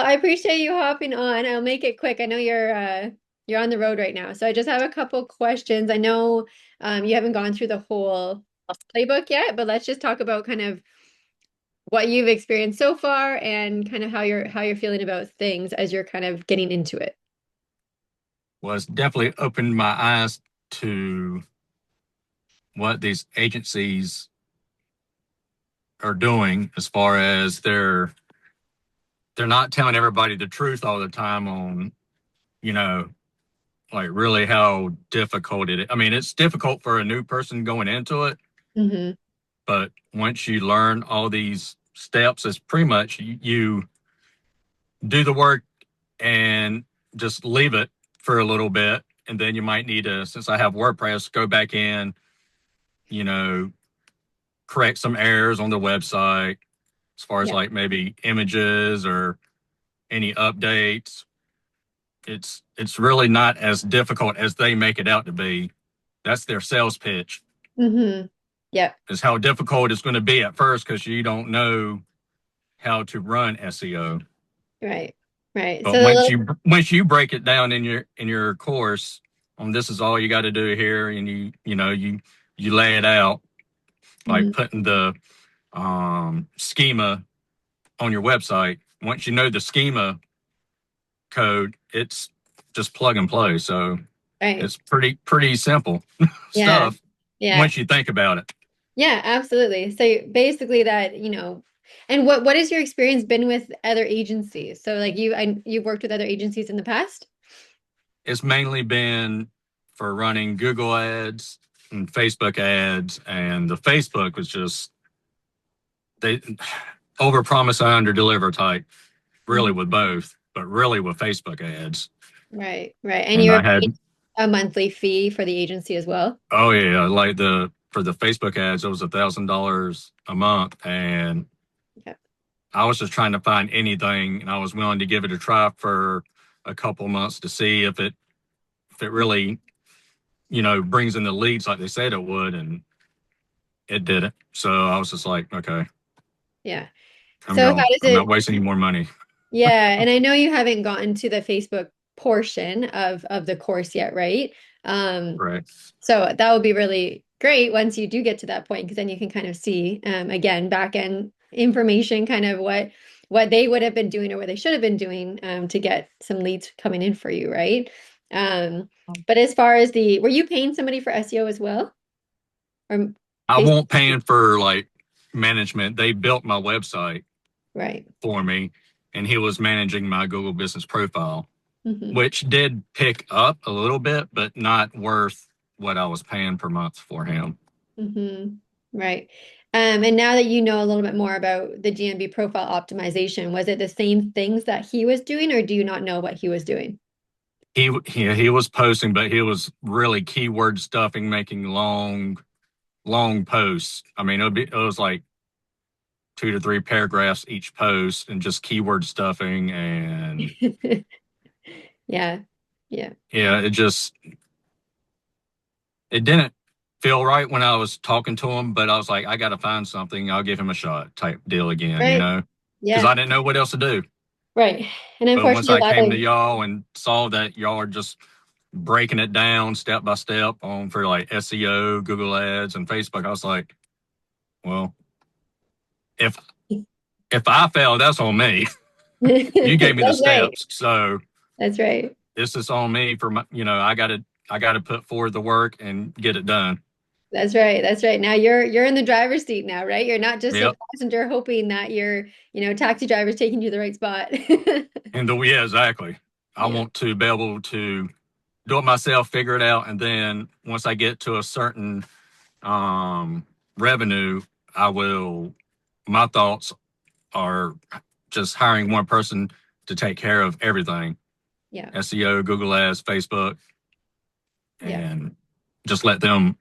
I appreciate you hopping on. I'll make it quick. I know you're on the road right now, so I just have a couple questions. I know you haven't gone through the whole playbook yet, but let's just talk about kind of what you've experienced so far and kind of how you're feeling about things as you're kind of getting into it. Well, it's definitely opened my eyes to what these agencies are doing as far as they're not telling everybody the truth all the time on, you know, like really how difficult it is. I mean, it's difficult for a new person going into it, Hmm. but once you learn all these steps, it's pretty much you do the work and just leave it for a little bit. And then you might need to, since I have WordPress, go back in, you know, correct some errors on the website as far as Yeah. like maybe images or any updates. It's really not as difficult as they make it out to be. That's their sales pitch, Hmm. Yep. is how difficult it's going to be at first because you don't know how to run SEO. Right. Right. So But the little once you break it down in your course on this is all you got to do here, and you lay it out like Mhm. putting the schema on your website. Once you know the schema code, it's just plug and play. So Right. it's pretty simple Yeah. stuff Yeah. once you think about it. Yeah, absolutely. So basically and what has your experience been with other agencies? So like you've worked with other agencies in the past? It's mainly been for running Google ads and Facebook ads, and the Facebook was just they overpromise and underdeliver type, really Mhm. with both, but really with Facebook ads. Right, right. And And you were I paid had a monthly fee for the agency as well? oh yeah, like the for the Facebook ads, it was $1,000 a month, and Yeah. I was just trying to find anything, and I was willing to give it a try for a couple months to see if it really brings in the leads like they said it would, and it didn't. So I was just like, okay, Yeah. I'm So how going. does I'm not it wasting any more money. Yeah, and I know you haven't gotten to the Facebook portion of the course yet, right? Um, Right. so that would be really great once you do get to that point, because then you can kind of see again back end information, kind of what they would have been doing or what they should have been doing to get some leads coming in for you, right? Um, but as far as were you paying somebody for SEO as well? Or I Facebook? won't paying for like management. They built my website Right. for me, and he was managing my Google business profile, Hmm. which did pick up a little bit, but not worth what I was paying per month for him. Hmm. Right. And now that you know a little bit more about the GMB profile optimization, was it the same things that he was doing, or do you not know what he was doing? He was posting, but he was really keyword stuffing, making long posts. I mean, it was like 2 to 3 paragraphs each post, and just keyword stuffing, and Yeah. Yeah. yeah, it didn't feel right when I was talking to him, but I was like, I got to find something. I'll give him a shot type deal again, Right. because Yeah. I didn't know what else to do. Right. And But once unfortunately, I a lot came to of y'all and saw that y'all are just breaking it down step by step on for like SEO, Google Ads, and Facebook, I was like, well, if if I fail, that's on me. You gave me the That's right. steps, so That's right. this is on me for my. I got to put forward the work and get it done. That's right. That's right. Now you're in the driver's seat now, right? You're not just a Yep. passenger hoping that taxi driver's taking you to the right spot. Yeah, exactly. I Yeah. want to be able to do it myself, figure it out, and then once I get to a certain revenue, I will. My thoughts are just hiring one person to take care of everything: Yeah. SEO, Google Ads, Facebook, Yeah. and just let them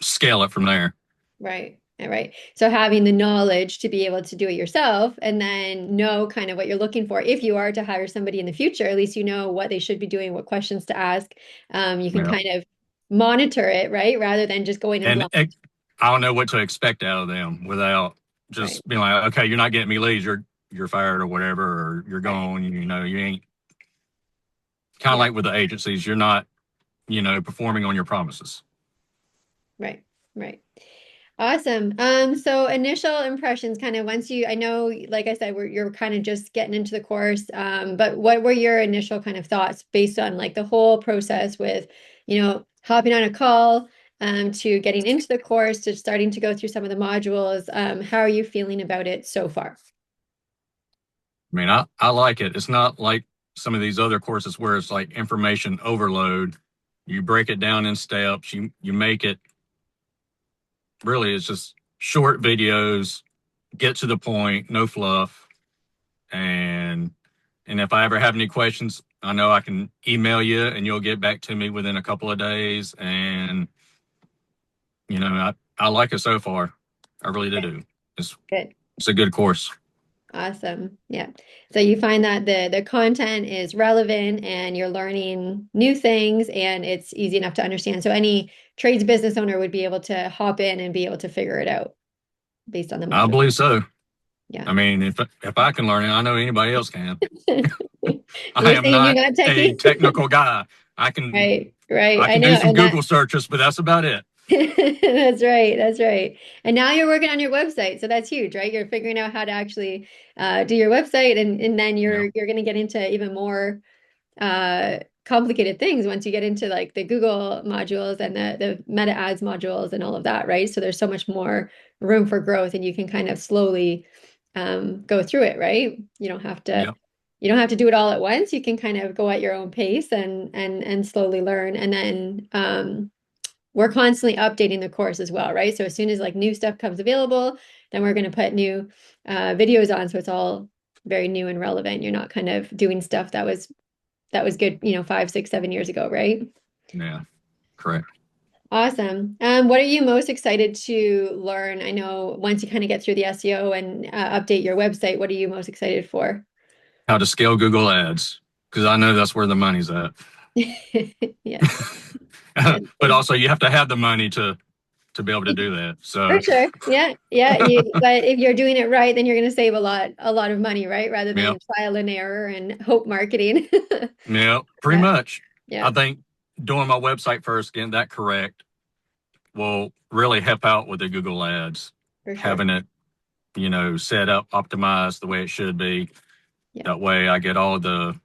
scale it from there. Right. Right. So having the knowledge to be able to do it yourself and then know kind of what you're looking for. If you are to hire somebody in the future, at least you know what they should be doing, what questions to ask. You can Yeah, kind of monitor it, right? Rather than just going in and blind. I don't know what to expect out of them without Right. just being like, okay, you're not getting me leads. you're fired or whatever, or you're Right, gone. You ain't kind of yeah, like with the agencies. You're not, performing on your promises. right, right. Awesome. So initial impressions, kind of once you, I know, like I said, you're kind of just getting into the course. But what were your initial kind of thoughts based on like the whole process with, hopping on a call, to getting into the course, to starting to go through some of the modules? How are you feeling about it so far? I mean, I like it. It's not like some of these other courses where it's like information overload. You break it down in steps. You make it really. It's just short videos. Get to the point. No fluff. And and if I ever have any questions, I know I can email you, and you'll get back to me within a couple of days. And I like it so far. I really do. It's Good. it's a good course. Awesome. Yeah. So you find that the content is relevant and you're learning new things and it's easy enough to understand. So any trades business owner would be able to hop in and be able to figure it out based on the I module. believe so. Yeah. I mean, if I can learn it, I know anybody else can. I You're am saying you're not not a techie? technical guy. I can Right, right. I I can know. do some And that Google searches, but that's about it. that's right. That's right. And now you're working on your website. So that's huge, right? You're figuring out how to actually do your website and then Yeah, you're going to get into even more complicated things once you get into like the Google modules and the meta ads modules and all of that, right? So there's so much more room for growth and you can kind of slowly go through it, right? yeah, You don't have to do it all at once. You can kind of go at your own pace and slowly learn. And then we're constantly updating the course as well, right? So as soon as like new stuff comes available, then we're going to put new videos on. So it's all very new and relevant. You're not kind of doing stuff that was good, 5, 6, 7 years ago, right? yeah. Correct. Awesome. What are you most excited to learn? I know once you kind of get through the SEO and update your website, what are you most excited for? How to scale Google Ads, because I know that's where the money's at. Yes, yes, But also, you have to have the money to be able to do that. for So, sure. Yeah, yeah. But if you're doing it right, then you're going to save a lot of money, right? Rather yeah, than trial and error and hope marketing. yeah, pretty Yeah, much. yeah, I think doing my website first, getting that correct, will really help out with the Google Ads. for sure. Having it, set up, optimized the way it should be. Yeah. That way, I get all the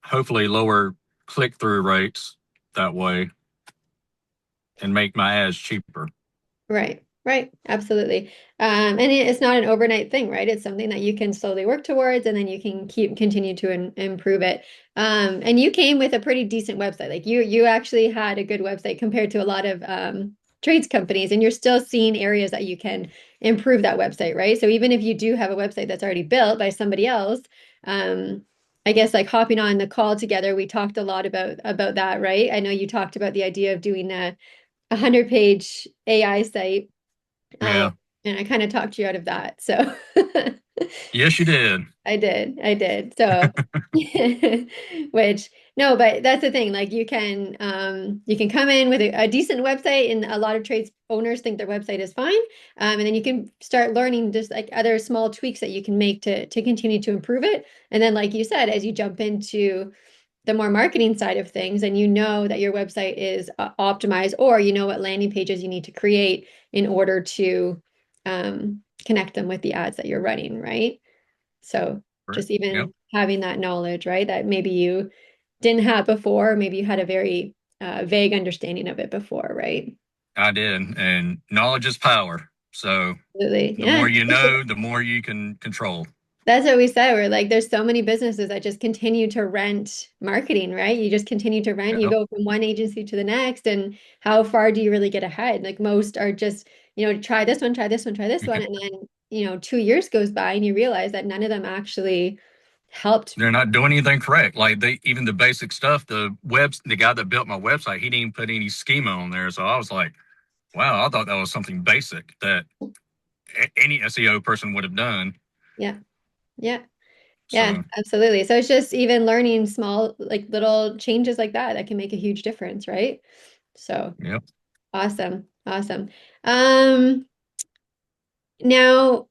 hopefully lower click through rates that way, and make my ads cheaper. Right, right, absolutely. And it's not an overnight thing, right? It's something that you can slowly work towards, and then you can continue to improve it. And you came with a pretty decent website. Like you actually had a good website compared to a lot of trades companies, and you're still seeing areas that you can improve that website, right? So even if you do have a website that's already built by somebody else, um, I guess like hopping on the call together, we talked a lot about that, right? I know you talked about the idea of doing a 100-page AI site. Um, Yeah. and I kind of talked you out of that. So Yes, you did. I did. I did. So which no, but that's the thing. Like you can come in with a decent website and a lot of trades owners think their website is fine. And then you can start learning just like other small tweaks that you can make to continue to improve it. And then like you said, as you jump into the more marketing side of things and you know that your website is optimized or you know what landing pages you need to create in order to connect them with the ads that you're running, right? So Correct. just Yep, even having that knowledge, right, that maybe you didn't have before, maybe you had a very vague understanding of it before, right? I did. And knowledge is power. So Absolutely. the Yeah. more you know, the more you can control. That's what we said. We're like, there's so many businesses that just continue to rent marketing, right? You just continue to rent, you Yep. go from one agency to the next, and how far do you really get ahead? Like most are just, try this one, try this one, try this one, and then, 2 years goes by and you realize that none of them actually helped. They're not doing anything correct. Like even the basic stuff, the guy that built my website, he didn't even put any schema on there. So I was like, wow, I thought that was something basic that any SEO person would have done. Yeah. Yeah. Yeah, So, absolutely. So it's just even learning small, like little changes like that can make a huge difference, right? So yep. awesome. Awesome. Um, Now,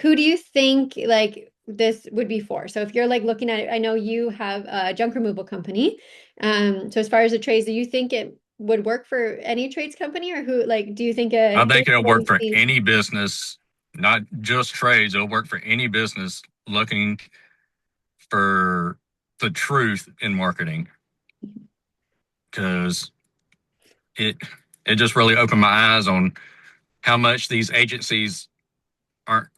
who do you think, like, this would be for. So if you're like looking at it, I know you have a junk removal company. So as far as the trades, do you think it would work for any trades company, or who, like, do you think I a think it'll work for agency? any business, not just trades. It'll work for any business looking for the truth in marketing, because it it just really opened my eyes on how much these agencies aren't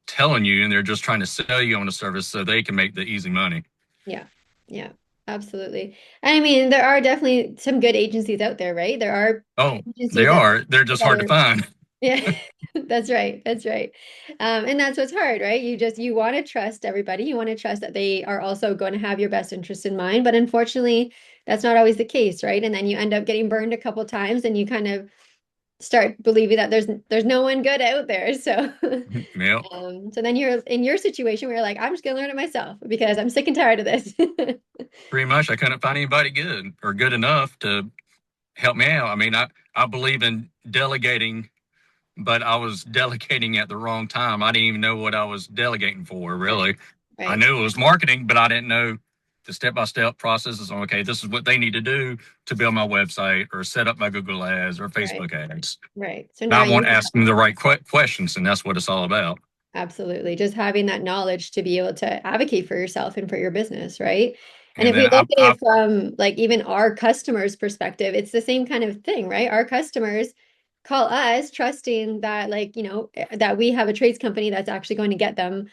telling you, and they're just trying to sell you on a service so they can make the easy money. Yeah, yeah, absolutely. And I mean, there are definitely some good agencies out there, right? There are Oh, they agencies that are. They're just that hard to are, find. yeah, that's right. That's right. And that's what's hard, right? You want to trust everybody. You want to trust that they are also going to have your best interest in mind. But unfortunately, that's not always the case, right? And then you end up getting burned a couple times and you kind of start believing that there's no one good out there. So Yep. so then you're in your situation where you're like, I'm just gonna learn it myself because I'm sick and tired of this. Pretty much, I couldn't find anybody good or good enough to help me out. I mean, I believe in delegating, but I was delegating at the wrong time. I didn't even know what I was delegating for, Right, really. I right, knew it was marketing, but I didn't know the step-by-step processes on, okay, this is what they need to do to build my website or set up my Google ads or right, Facebook ads. right. So And now I want you to ask them the right questions, and that's what it's all about. absolutely just having that knowledge to be able to advocate for yourself and for your business, right? And And if then we look at I it from like even our customers' perspective, it's the same kind of thing, right? Our customers call us trusting that like, that we have a trades company that's actually going to get them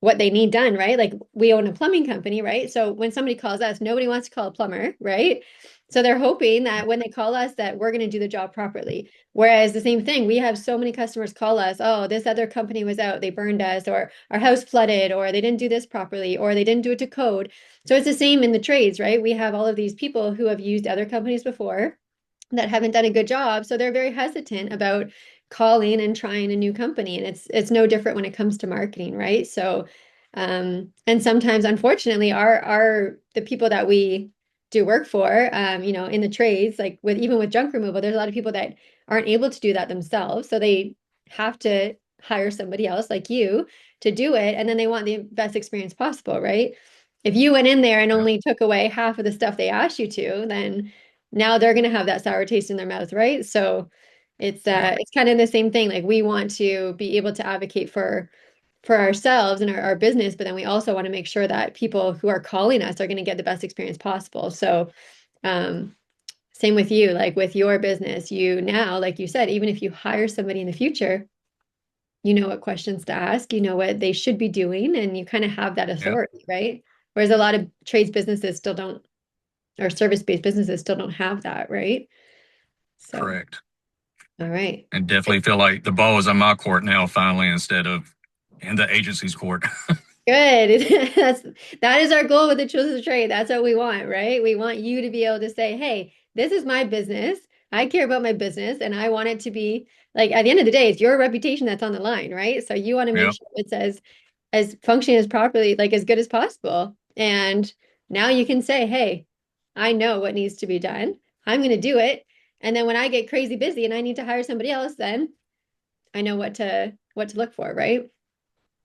what they need done, right? Like we own a plumbing company, right? So when somebody calls us, nobody wants to call a plumber, right? So they're hoping that when they call us that we're going to do the job properly. Whereas the same thing, we have so many customers call us, oh, this other company was out, they burned us, or our house flooded, or they didn't do this properly, or they didn't do it to code. So it's the same in the trades, right? We have all of these people who have used other companies before that haven't done a good job. So they're very hesitant about calling and trying a new company. And it's no different when it comes to marketing, right? So and sometimes unfortunately our the people that we do work for, in the trades, like with even with junk removal, there's a lot of people that aren't able to do that themselves. So they have to hire somebody else like you to do it. And then they want the best experience possible, right? If you went in there and Yep. only took away half of the stuff they asked you to, then now they're going to have that sour taste in their mouth, right? So Yep. it's kind of the same thing. Like we want to be able to advocate for ourselves and our business, but then we also want to make sure that people who are calling us are going to get the best experience possible. So um same with you, like with your business, you now, like you said, even if you hire somebody in the future, you know what questions to ask, you know what they should be doing, and you kind of have that Yep. authority, right? Whereas a lot of trades businesses still don't, or service-based businesses still don't have that, right? So, Correct. all right. And definitely feel like the ball is on my court now, finally, instead of in the agency's court. Good. That is our goal with the chosen trade. That's what we want, right? We want you to be able to say, "Hey, this is my business. I care about my business, and I want it to be like at the end of the day, it's your reputation that's on the line, right? So you want to make Yep. sure it's as functioning as properly, like as good as possible. And now you can say, "Hey, I know what needs to be done. I'm going to do it." And then when I get crazy busy and I need to hire somebody else, then I know what to look for, right?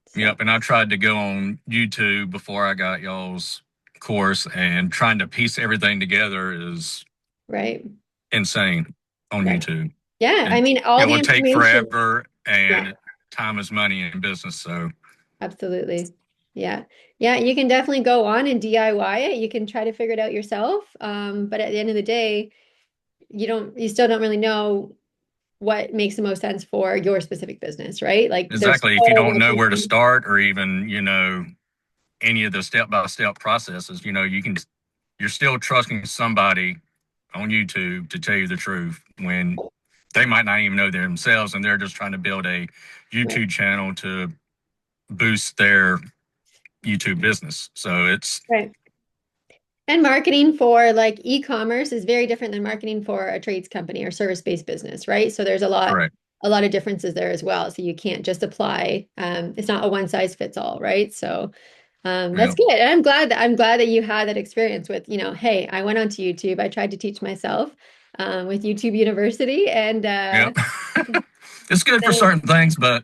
So, Yep. And I tried to go on YouTube before I got y'all's course, and trying to piece everything together is right. insane on Yeah. YouTube. Yeah, I It, mean, it all the would take information. forever, Yeah, and time is money in business. So, absolutely. Yeah. Yeah, you can definitely go on and DIY it. You can try to figure it out yourself. But at the end of the day, you still don't really know what makes the most sense for your specific business, right? Like there's exactly, if you so don't much know where to information. start, or even, any of the step by step processes, you're still trusting somebody on YouTube to tell you the truth when they might not even know themselves, and they're just trying to build a Right. YouTube channel to boost their YouTube business. So it's Right. And marketing for like e-commerce is very different than marketing for a trades company or service-based business, right? So there's correct. a lot of differences there as well. So you can't just apply. It's not a one size fits all, right? So that's Yep. good. And I'm glad that you had that experience with, hey, I went onto YouTube. I tried to teach myself with YouTube University, and Yep. It's good for then certain things, but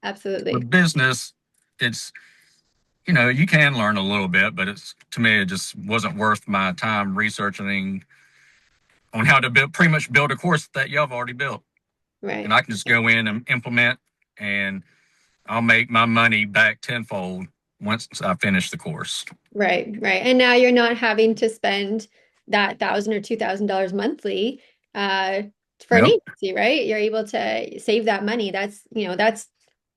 absolutely. with business, it's, you know, you can learn a little bit, but it's, to me, it just wasn't worth my time researching on how to build, pretty much build a course that y'all have already built. And Right. I can just go in and implement, and I'll make my money back tenfold once I finish the course. Right, right. And now you're not having to spend that $1,000 or $2,000 monthly uh for an Yep. agency, right? You're able to save that money. That's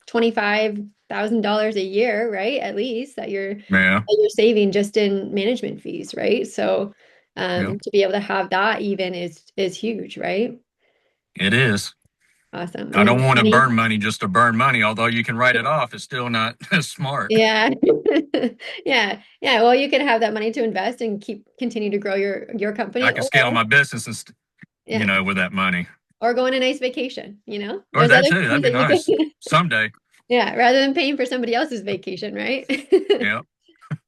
$25,000 a year, right? At least Yeah. that you're saving just in management fees, right? So Yep. to be able to have that even is huge, right? It is. Awesome. I And don't then want to any burn money just to burn money, although you can write it off. It's still not smart. yeah. Yeah. Yeah. Well, you can have that money to invest and continue to grow your company I can scale or my business, and, yeah. with that money. Or go on a nice vacation. Or There's that other too. That'd things be that you nice. can, Someday. yeah, rather than paying for somebody else's vacation, right? Yep.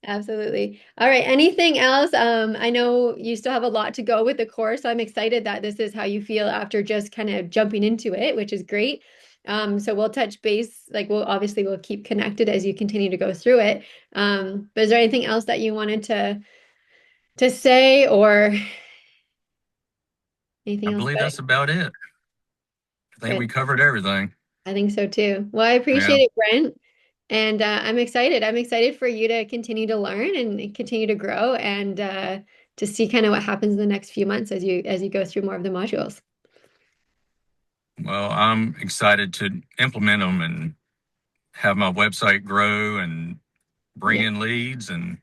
Absolutely. All right. Anything else? I know you still have a lot to go with the course. So I'm excited that this is how you feel after just kind of jumping into it, which is great. So we'll touch base, like we'll keep connected as you continue to go through it. But is there anything else that you wanted to say or I anything else believe about that's it? about it. I think we Good. covered everything. I think so too. Well, I Yeah. appreciate it, Brent. And I'm excited. I'm excited for you to continue to learn and continue to grow and to see kind of what happens in the next few months as you go through more of the modules. Well, I'm excited to implement them and have my website grow and bring Yeah, in leads, and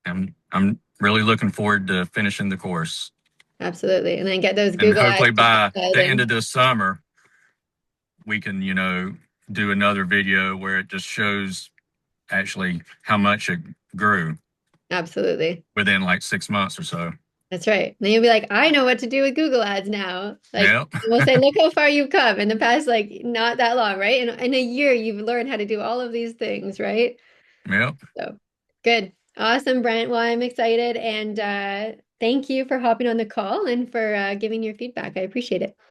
I'm really looking forward to finishing the course. absolutely. And then get those And Google ads hopefully to keep by the end building. of this summer, we can, do another video where it just shows actually how much it grew Absolutely. within like 6 months or so. That's right. And then you'll be like, I know what to do with Google ads now. Like Yep. we'll say, look how far you've come in the past, like not that long, right? In a year, you've learned how to do all of these things, right? Yep. So good. Awesome, Brent. Well, I'm excited and thank you for hopping on the call and for giving your feedback. I appreciate it.